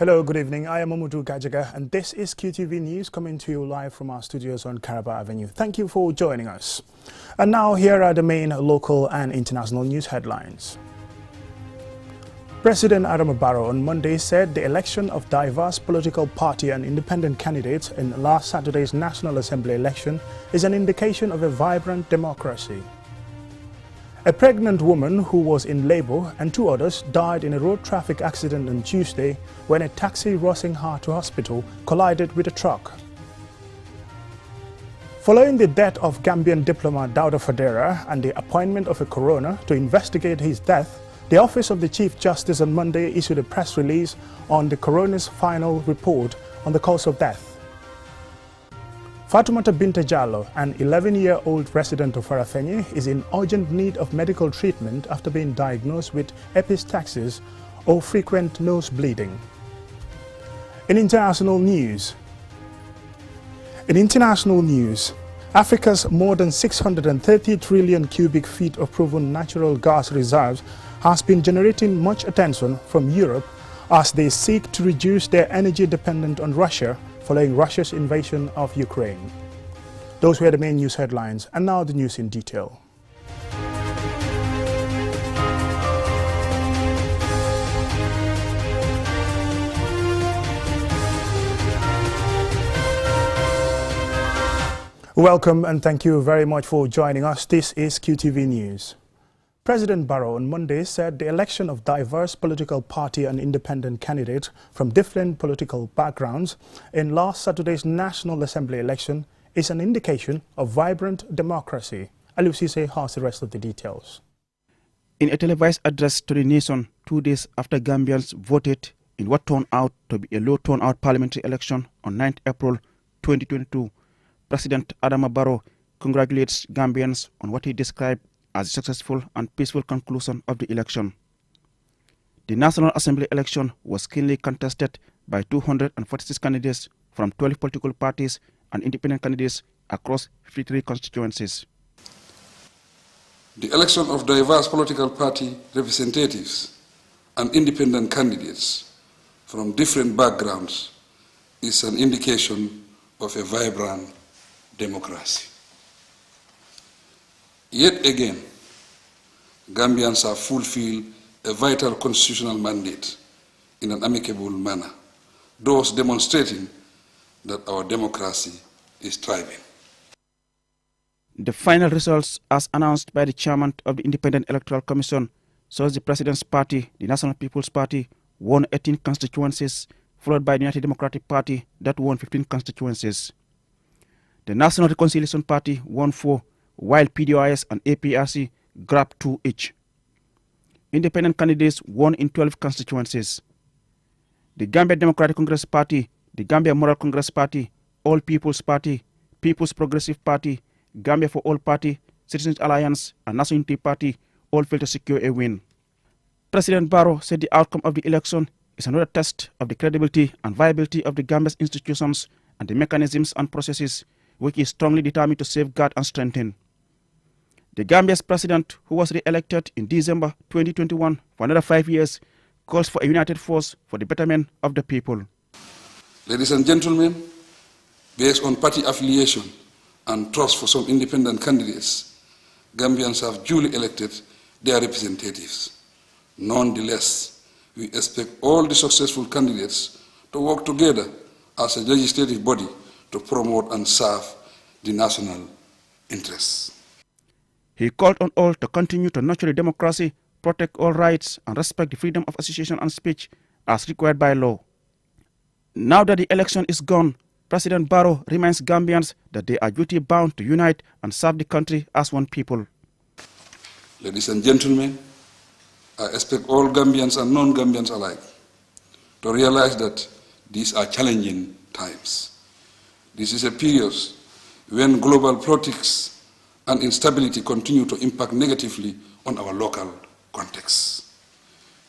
Hello, good evening. I am Mamudu Gajaga, and this is QTV News coming to you live from our studios on Caraba Avenue. Thank you for joining us. And now here are the main local and international news headlines. President Adama Barrow on Monday said the election of diverse political party and independent candidates in last Saturday's National Assembly election is an indication of a vibrant democracy. A pregnant woman who was in labor and two others died in a road traffic accident on Tuesday when a taxi rushing her to hospital collided with a truck. Following the death of Gambian diplomat Dauda Fadera and the appointment of a coroner to investigate his death, the Office of the Chief Justice on Monday issued a press release on the coroner's final report on the cause of death. Fatoumata Binta Jallow, an 11-year-old resident of Farafenni, is in urgent need of medical treatment after being diagnosed with epistaxis or frequent nose bleeding. In international news, Africa's more than 630 trillion cubic feet of proven natural gas reserves has been generating much attention from Europe as they seek to reduce their energy dependence on Russia following Russia's invasion of Ukraine. Those were the main news headlines, and now the news in detail. Welcome and thank you very much for joining us. This is QTV News. President Barrow on Monday said the election of diverse political party and independent candidates from different political backgrounds in last Saturday's National Assembly election is an indication of vibrant democracy. Alusise has the rest of the details. In a televised address to the nation 2 days after Gambians voted in what turned out to be a low-turnout parliamentary election on 9th April 2022, President Adama Barrow congratulates Gambians on what he described as a successful and peaceful conclusion of the election. The National Assembly election was keenly contested by 246 candidates from 12 political parties and independent candidates across 53 constituencies. The election of diverse political party representatives and independent candidates from different backgrounds is an indication of a vibrant democracy. Yet again, Gambians have fulfilled a vital constitutional mandate in an amicable manner, thus demonstrating that our democracy is thriving. The final results, as announced by the chairman of the Independent Electoral Commission, shows the President's Party, the National People's Party, won 18 constituencies, followed by the United Democratic Party that won 15 constituencies. The National Reconciliation Party won 4, while PDOIS and APRC grabbed 2 each. Independent candidates won in 12 constituencies. The Gambia Democratic Congress Party, the Gambia Moral Congress Party, All People's Party, People's Progressive Party, Gambia for All Party, Citizens Alliance, and National Unity Party all failed to secure a win. President Barrow said the outcome of the election is another test of the credibility and viability of the Gambia's institutions and the mechanisms and processes which is strongly determined to safeguard and strengthen. The Gambia's president, who was re-elected in December 2021 for another 5 years, calls for a united force for the betterment of the people. Ladies and gentlemen, based on party affiliation and trust for some independent candidates, Gambians have duly elected their representatives. Nonetheless, we expect all the successful candidates to work together as a legislative body to promote and serve the national interests. He called on all to continue to nurture the democracy, protect all rights, and respect the freedom of association and speech as required by law. Now that the election is gone, President Barrow reminds Gambians that they are duty-bound to unite and serve the country as one people. Ladies and gentlemen, I expect all Gambians and non-Gambians alike to realize that these are challenging times. This is a period when global politics and instability continue to impact negatively on our local context.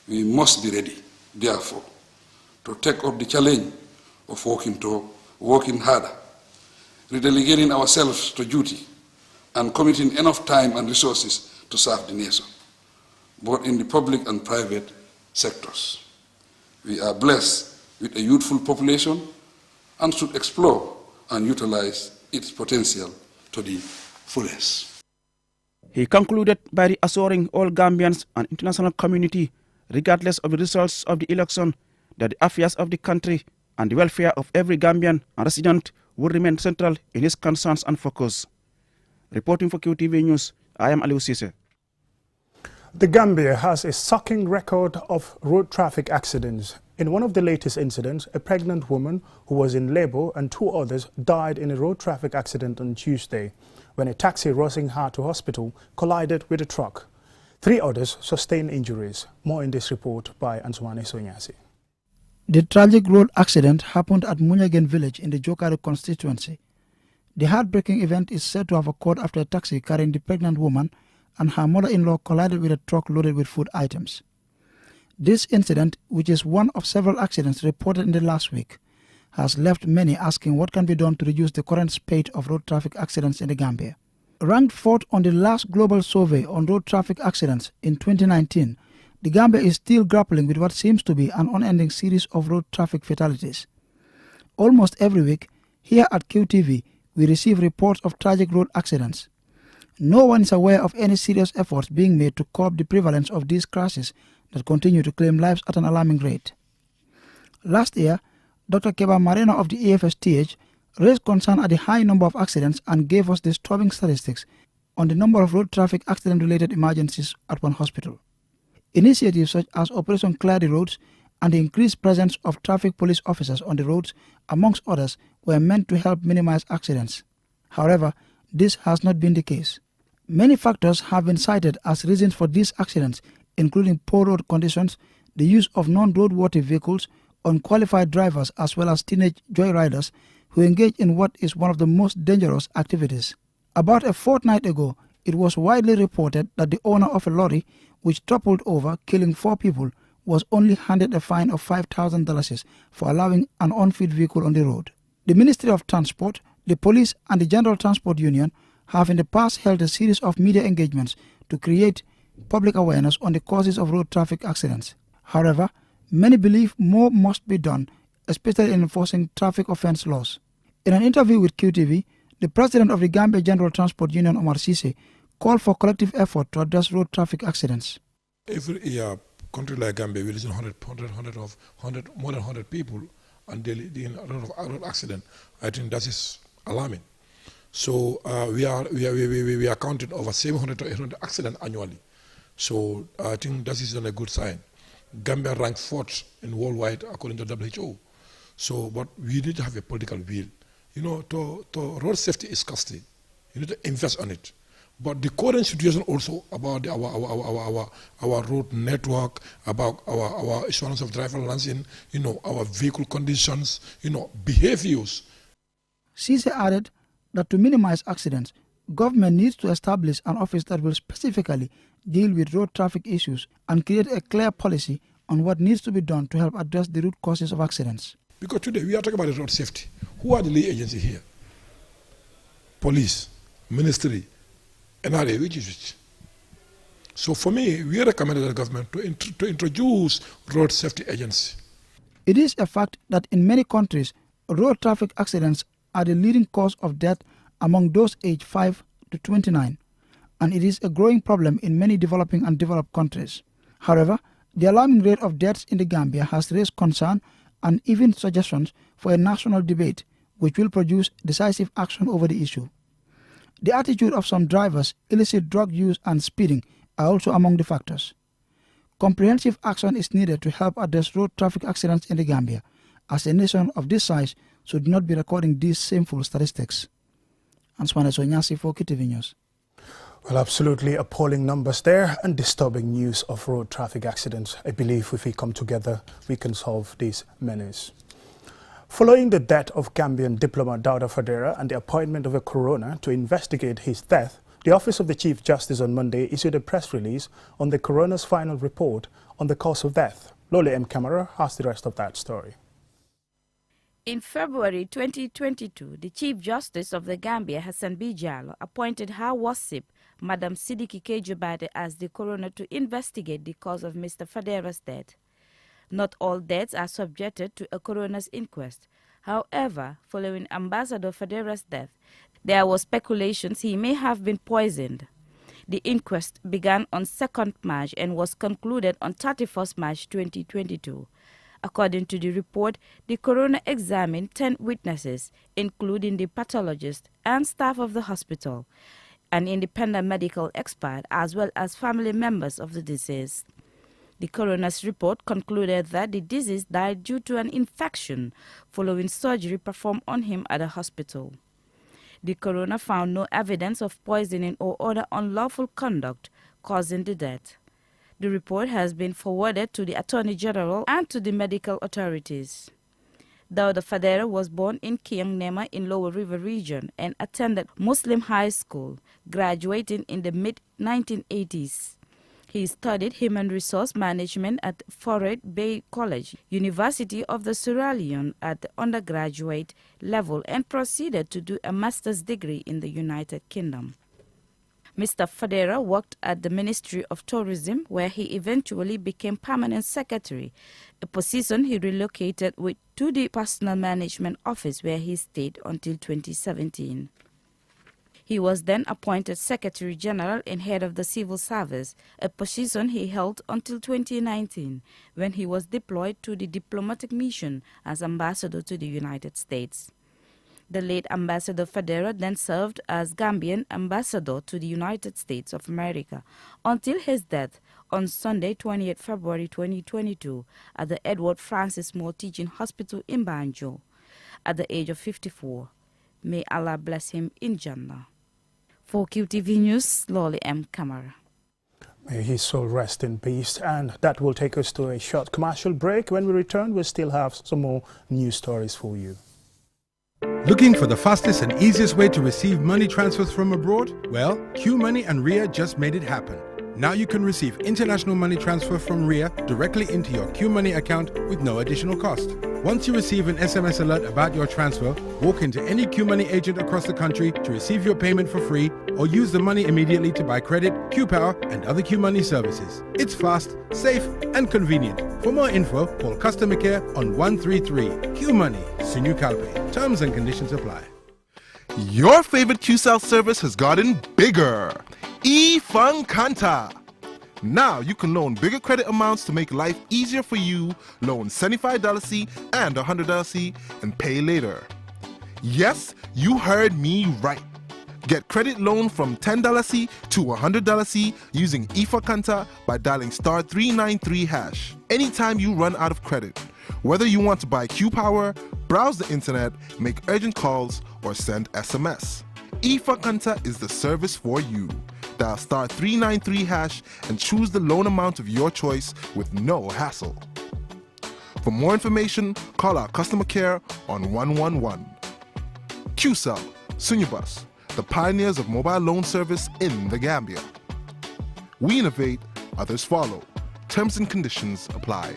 We must be ready, therefore, to take up the challenge of working harder, redelegating ourselves to duty, and committing enough time and resources to serve the nation, both in the public and private sectors. We are blessed with a youthful population and should explore and utilize its potential to the fullest. He concluded by reassuring all Gambians and international community, regardless of the results of the election, that the affairs of the country and the welfare of every Gambian and resident will remain central in his concerns and focus. Reporting for QTV News, I am Aliou Cisse. The Gambia has a shocking record of road traffic accidents. In one of the latest incidents, a pregnant woman who was in labor and 2 others died in a road traffic accident on Tuesday when a taxi rushing her to hospital collided with a truck. 3 others sustained injuries. More in this report by Ansumane Sonyasi. The tragic road accident happened at Munyagen village in the Jokari constituency. The heartbreaking event is said to have occurred after a taxi carrying the pregnant woman and her mother-in-law collided with a truck loaded with food items. This incident, which is one of several accidents reported in the last week, has left many asking what can be done to reduce the current spate of road traffic accidents in the Gambia. Ranked 4th on the last global survey on road traffic accidents in 2019, the Gambia is still grappling with what seems to be an unending series of road traffic fatalities. Almost every week, here at QTV, we receive reports of tragic road accidents. No one is aware of any serious efforts being made to curb the prevalence of these crashes that continue to claim lives at an alarming rate. Last year, Dr. Keba Marena of the AFSTH raised concern at the high number of accidents and gave us disturbing statistics on the number of road traffic accident-related emergencies at one hospital. Initiatives such as Operation Clear the Roads and the increased presence of traffic police officers on the roads, amongst others, were meant to help minimize accidents. However, this has not been the case. Many factors have been cited as reasons for these accidents, including poor road conditions, the use of non-roadworthy vehicles, unqualified drivers, as well as teenage joyriders who engage in what is one of the most dangerous activities. About a fortnight ago, it was widely reported that the owner of a lorry, which toppled over, killing 4 people, was only handed a fine of $5,000 for allowing an unfit vehicle on the road. The Ministry of Transport, the police and the General Transport Union have in the past held a series of media engagements to create public awareness on the causes of road traffic accidents. However, many believe more must be done, especially in enforcing traffic offence laws. In an interview with QTV, the president of the Gambia General Transport Union, Omar Cisse, called for collective effort to address road traffic accidents. Every year, country like Gambia, we lose more than 100 people and daily in a lot of road accident. I think that is alarming. So we are counting over 700 to 800 accidents annually. So I think that is a good sign. Gambia ranks 4th in worldwide according to WHO. So, but we need to have a political will. You know, to road safety is costly. You need to invest on it. But the current situation also about our road network, about our insurance of driver license, you know, our vehicle conditions, you know, behaviors. Cisse added that to minimize accidents, government needs to establish an office that will specifically deal with road traffic issues and create a clear policy on what needs to be done to help address the root causes of accidents. Because today we are talking about road safety. Who are the lead agencies here? Police, ministry, NRA, which is which? So for me, we recommended the government to introduce road safety agency. It is a fact that in many countries, road traffic accidents are the leading cause of death among those aged 5 to 29, and it is a growing problem in many developing and developed countries. However, the alarming rate of deaths in the Gambia has raised concern and even suggestions for a national debate which will produce decisive action over the issue. The attitude of some drivers, illicit drug use and speeding are also among the factors. Comprehensive action is needed to help address road traffic accidents in the Gambia, as a nation of this size should not be recording these shameful statistics. Ansumane Sonyasi for QTV News. Well, absolutely appalling numbers there and disturbing news of road traffic accidents. I believe if we come together, we can solve these menace. Following the death of Gambian diplomat Dauda Fadera and the appointment of a coroner to investigate his death, the Office of the Chief Justice on Monday issued a press release on the coroner's final report on the cause of death. Lole M. Camara has the rest of that story. In February 2022, the Chief Justice of the Gambia, Hassan B. Jallow, appointed her Wasip, Madam Sidiki Kejubade, as the coroner to investigate the cause of Mr. Fadera's death. Not all deaths are subjected to a coroner's inquest. However, following Ambassador Fadera's death, there was speculation he may have been poisoned. The inquest began on 2nd March and was concluded on 31st March 2022. According to the report, the coroner examined 10 witnesses, including the pathologist and staff of the hospital, an independent medical expert, as well as family members of the deceased. The coroner's report concluded that the deceased died due to an infection following surgery performed on him at a hospital. The coroner found no evidence of poisoning or other unlawful conduct causing the death. The report has been forwarded to the Attorney General and to the medical authorities. Dauda Fadera was born in Kiang Nema in Lower River Region and attended Muslim High School, graduating in the mid-1980s. He studied Human Resource Management at Forest Bay College, University of the Sierra Leone at the undergraduate level and proceeded to do a master's degree in the United Kingdom. Mr. Fadera worked at the Ministry of Tourism, where he eventually became permanent secretary, a position he relocated to the Personal Management Office, where he stayed until 2017. He was then appointed Secretary General and head of the Civil Service, a position he held until 2019, when he was deployed to the diplomatic mission as ambassador to the United States. The late Ambassador Fadera then served as Gambian ambassador to the United States of America until his death on Sunday, 28 February 2022, at the Edward Francis Moore Teaching Hospital in Banjo, at the age of 54. May Allah bless him in Jannah. For QTV News, Lolly M. Kamara. May his soul rest in peace. And that will take us to a short commercial break. When we return, we'll still have some more news stories for you. Looking for the fastest and easiest way to receive money transfers from abroad? Well, QMoney and RIA just made it happen. Now you can receive international money transfer from RIA directly into your QMoney account with no additional cost. Once you receive an SMS alert about your transfer, walk into any QMoney agent across the country to receive your payment for free or use the money immediately to buy credit, QPower and other QMoney services. It's fast, safe and convenient. For more info, call customer care on 133. QMoney, Sinu Calpe. Terms and conditions apply. Your favorite QCell service has gotten bigger. eFunkanta. Now you can loan bigger credit amounts to make life easier for you. Loan $75C and $100C and pay later. Yes, you heard me right. Get credit loan from $10C to $100C using eFunkanta by dialing *393#. Anytime you run out of credit, whether you want to buy QPower, browse the internet, make urgent calls, or send SMS. eFunkanta is the service for you. Dial *393# and choose the loan amount of your choice with no hassle. For more information, call our customer care on 111. QCell, Sunyabus, the pioneers of mobile loan service in the Gambia. We innovate, others follow. Terms and conditions apply.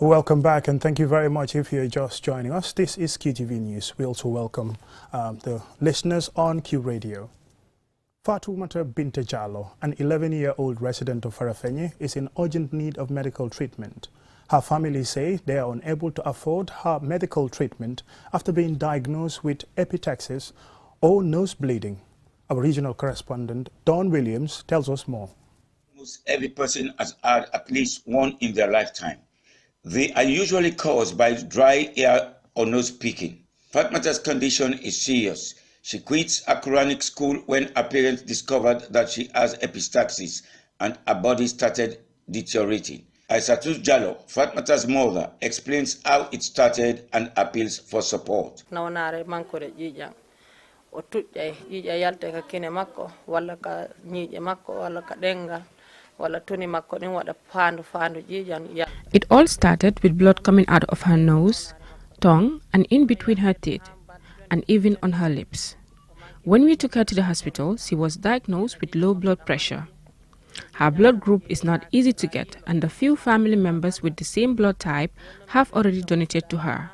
Welcome back and thank you very much if you're just joining us. This is QTV News. We also welcome the listeners on Q Radio. Fatoumata Binta Jallo, an 11-year-old resident of Farafenni, is in urgent need of medical treatment. Her family say they are unable to afford her medical treatment after being diagnosed with epistaxis or nose bleeding. Our regional correspondent, Don Williams, tells us more. Almost every person has had at least one in their lifetime. They are usually caused by dry ear or nose picking. Fatmata's condition is serious. She quits a Quranic school when her parents discovered that she has epistaxis and her body started deteriorating. Aisatus Jallo, Fatmata's mother, explains how it started and appeals for support. It all started with blood coming out of her nose, tongue, and in between her teeth, and even on her lips. When we took her to the hospital, she was diagnosed with low blood pressure. Her blood group is not easy to get, and the few family members with the same blood type have already donated to her.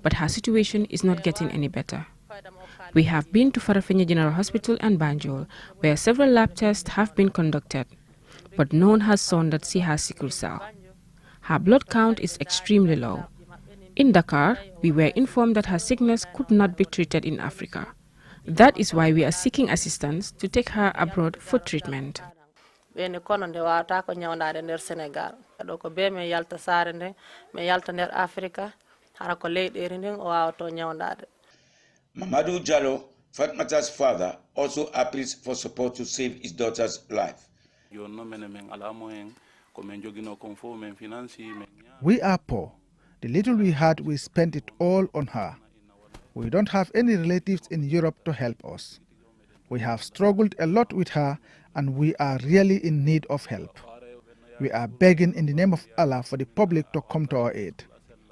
But her situation is not getting any better. We have been to Farafenni General Hospital and Banjul, where several lab tests have been conducted, but no one has shown that she has sickle cell. Her blood count is extremely low. In Dakar, we were informed that her sickness could not be treated in Africa. That is why we are seeking assistance to take her abroad for treatment. Mamadou Jallo, Fatmata's father, also appeals for support to save his daughter's life. We are poor. The little we had, we spent it all on her. We don't have any relatives in Europe to help us. We have struggled a lot with her, and we are really in need of help. We are begging in the name of Allah for the public to come to our aid.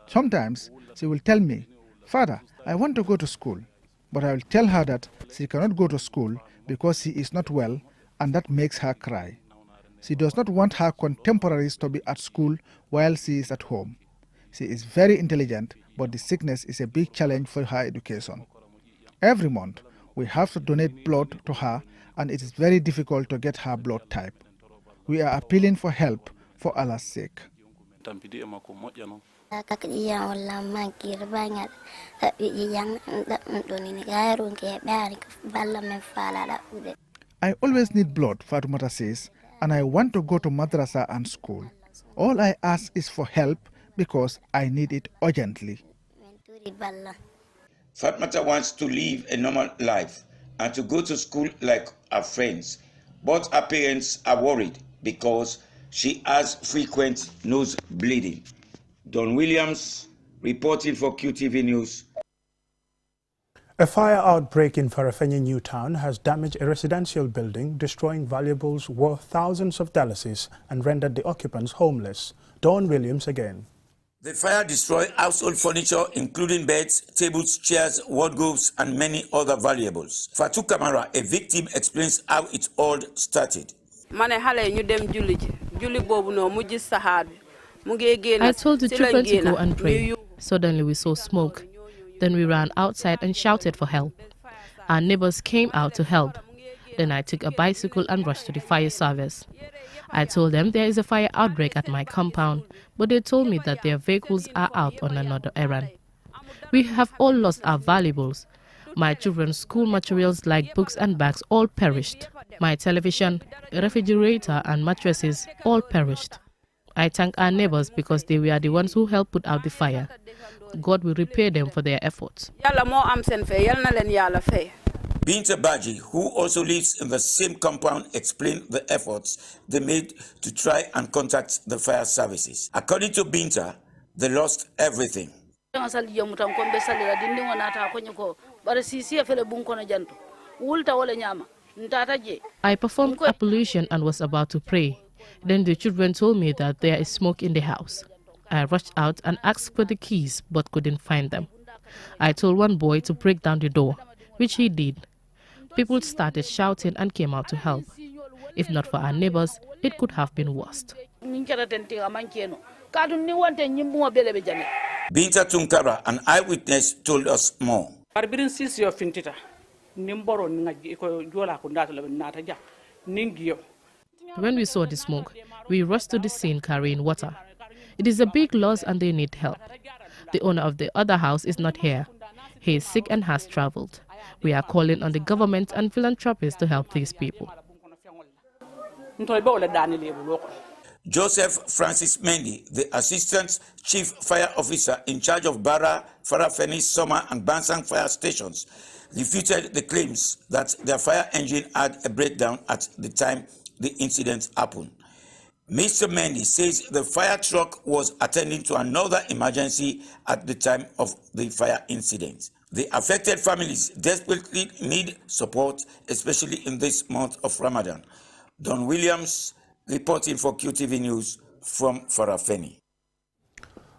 Sometimes she will tell me, "Father, I want to go to school." But I will tell her that she cannot go to school because she is not well, and that makes her cry. She does not want her contemporaries to be at school while she is at home. She is very intelligent, but the sickness is a big challenge for her education. Every month, we have to donate blood to her, and it is very difficult to get her blood type. We are appealing for help for Allah's sake. I always need blood, Fatumata says, and I want to go to madrasa and school. All I ask is for help because I need it urgently. Fatmata wants to live a normal life and to go to school like her friends, but her parents are worried because she has frequent nose bleeding. Don Williams reporting for QTV News. A fire outbreak in Farafenni New Town has damaged a residential building, destroying valuables worth thousands of dollars and rendered the occupants homeless. Don Williams again. The fire destroyed household furniture, including beds, tables, chairs, wardrobes, and many other valuables. Fatou Kamara, a victim, explains how it all started. I told the children to go and pray. Suddenly we saw smoke. Then we ran outside and shouted for help. Our neighbors came out to help. Then I took a bicycle and rushed to the fire service. I told them there is a fire outbreak at my compound, but they told me that their vehicles are out on another errand. We have all lost our valuables. My children's school materials like books and bags all perished. My television, refrigerator and mattresses all perished. I thank our neighbors because they were the ones who helped put out the fire. God will repay them for their efforts. Binta Baji, who also lives in the same compound, explained the efforts they made to try and contact the fire services. According to Binta, they lost everything. I performed ablution and was about to pray. Then the children told me that there is smoke in the house. I rushed out and asked for the keys but couldn't find them. I told one boy to break down the door, which he did. People started shouting and came out to help. If not for our neighbors, it could have been worse. Binta Tunkara, an eyewitness, told us more. When we saw the smoke, we rushed to the scene carrying water. It is a big loss and they need help. The owner of the other house is not here. He is sick and has traveled. We are calling on the government and philanthropists to help these people. Joseph Francis Mendy, the Assistant Chief Fire Officer in charge of Bara, Farafenni, Soma and Bansang fire stations, refuted the claims that their fire engine had a breakdown at the time the incident happened. Mr. Mendy says the fire truck was attending to another emergency at the time of the fire incident. The affected families desperately need support, especially in this month of Ramadan. Don Williams reporting for QTV News from Farafenni.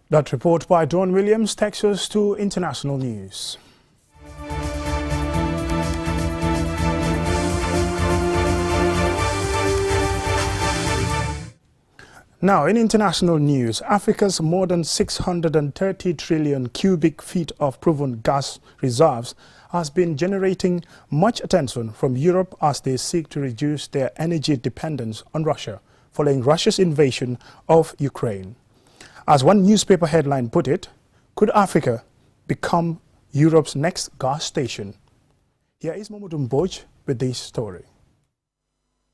That report by Don Williams takes us to international news. Now, in international news, Africa's more than 630 trillion cubic feet of proven gas reserves has been generating much attention from Europe as they seek to reduce their energy dependence on Russia, following Russia's invasion of Ukraine. As one newspaper headline put it, could Africa become Europe's next gas station? Here is Mamadou Mboj with this story.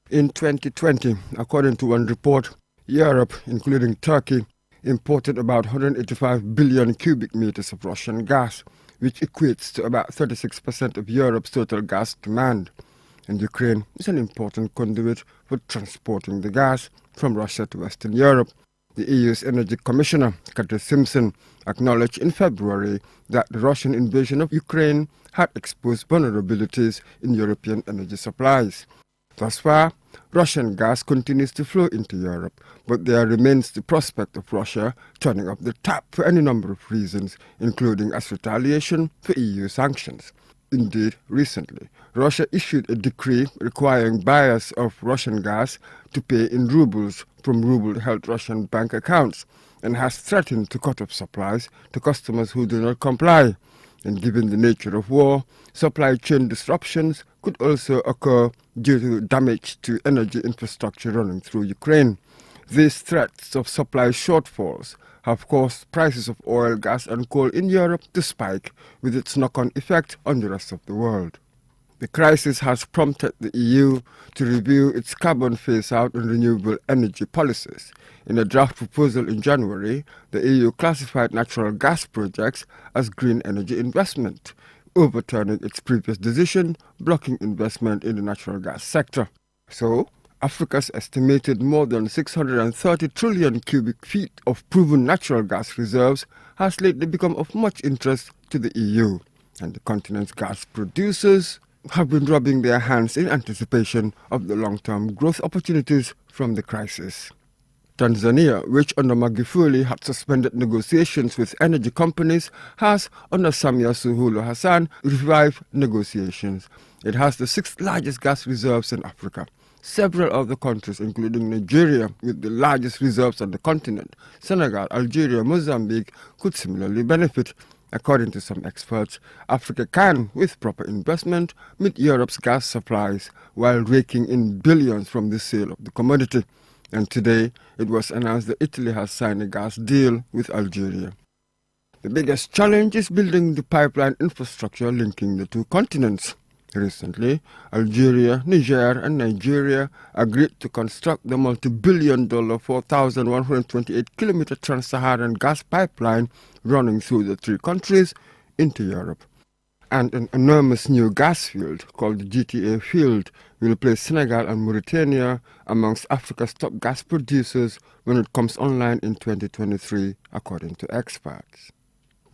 In 2020, according to one report, Europe, including Turkey, imported about 185 billion cubic meters of Russian gas, which equates to about 36% of Europe's total gas demand. And Ukraine is an important conduit for transporting the gas from Russia to Western Europe. The EU's Energy Commissioner, Catherine Simpson, acknowledged in February that the Russian invasion of Ukraine had exposed vulnerabilities in European energy supplies. Thus far, Russian gas continues to flow into Europe, but there remains the prospect of Russia turning up the tap for any number of reasons, including as retaliation for EU sanctions. Indeed, recently, Russia issued a decree requiring buyers of Russian gas to pay in rubles from ruble-held Russian bank accounts, and has threatened to cut off supplies to customers who do not comply. And given the nature of war, supply chain disruptions could also occur due to damage to energy infrastructure running through Ukraine. These threats of supply shortfalls have caused prices of oil, gas and coal in Europe to spike, with its knock-on effect on the rest of the world. The crisis has prompted the EU to review its carbon phase-out and renewable energy policies. In a draft proposal in January, the EU classified natural gas projects as green energy investment, overturning its previous decision blocking investment in the natural gas sector. So, Africa's estimated more than 630 trillion cubic feet of proven natural gas reserves has lately become of much interest to the EU, and the continent's gas producers have been rubbing their hands in anticipation of the long-term growth opportunities from the crisis. Tanzania, which under Magufuli had suspended negotiations with energy companies, has, under Samia Suluhu Hassan, revived negotiations. It has the sixth largest gas reserves in Africa. Several other countries, including Nigeria, with the largest reserves on the continent, Senegal, Algeria, Mozambique, could similarly benefit. According to some experts, Africa can, with proper investment, meet Europe's gas supplies while raking in billions from the sale of the commodity. And today, it was announced that Italy has signed a gas deal with Algeria. The biggest challenge is building the pipeline infrastructure linking the two continents. Recently, Algeria, Niger and Nigeria agreed to construct the multi-billion-dollar 4,128-kilometer trans-Saharan gas pipeline running through the three countries into Europe. And an enormous new gas field called the GTA field will place Senegal and Mauritania amongst Africa's top gas producers when it comes online in 2023, according to experts.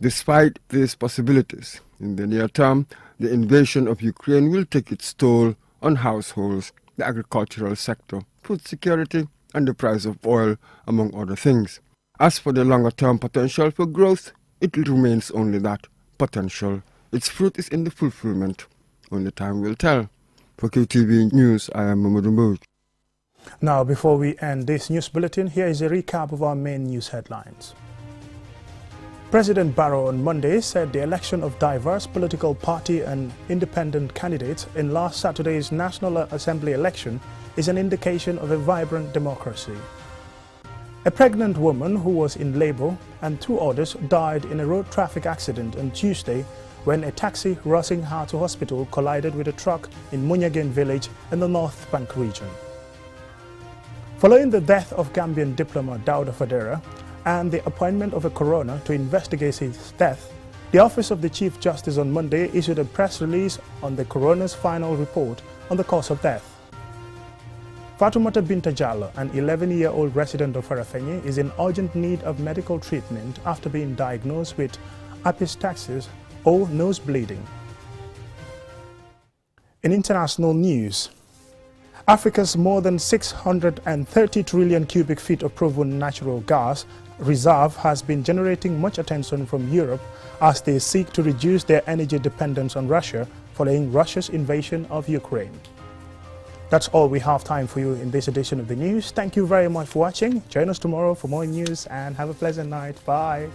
Despite these possibilities, in the near term, the invasion of Ukraine will take its toll on households, the agricultural sector, food security, and the price of oil, among other things. As for the longer-term potential for growth, it remains only that, potential. Its fruit is in the fulfillment. Only time will tell. For QTV News, I am Mamadou Mboj. Now, before we end this news bulletin, here is a recap of our main news headlines. President Barrow on Monday said the election of diverse political party and independent candidates in last Saturday's National Assembly election is an indication of a vibrant democracy. A pregnant woman who was in labor and two others died in a road traffic accident on Tuesday when a taxi rushing her to hospital collided with a truck in Munyagen village in the North Bank region. Following the death of Gambian diplomat Dauda Fadera and the appointment of a coroner to investigate his death, the Office of the Chief Justice on Monday issued a press release on the coroner's final report on the cause of death. Fatoumata Binta Jallo, an 11-year-old resident of Farafenni, is in urgent need of medical treatment after being diagnosed with epistaxis or nose bleeding. In international news, Africa's more than 630 trillion cubic feet of proven natural gas reserve has been generating much attention from Europe as they seek to reduce their energy dependence on Russia following Russia's invasion of Ukraine. That's all we have time for you in this edition of the news. Thank you very much for watching. Join us tomorrow for more news and have a pleasant night. Bye.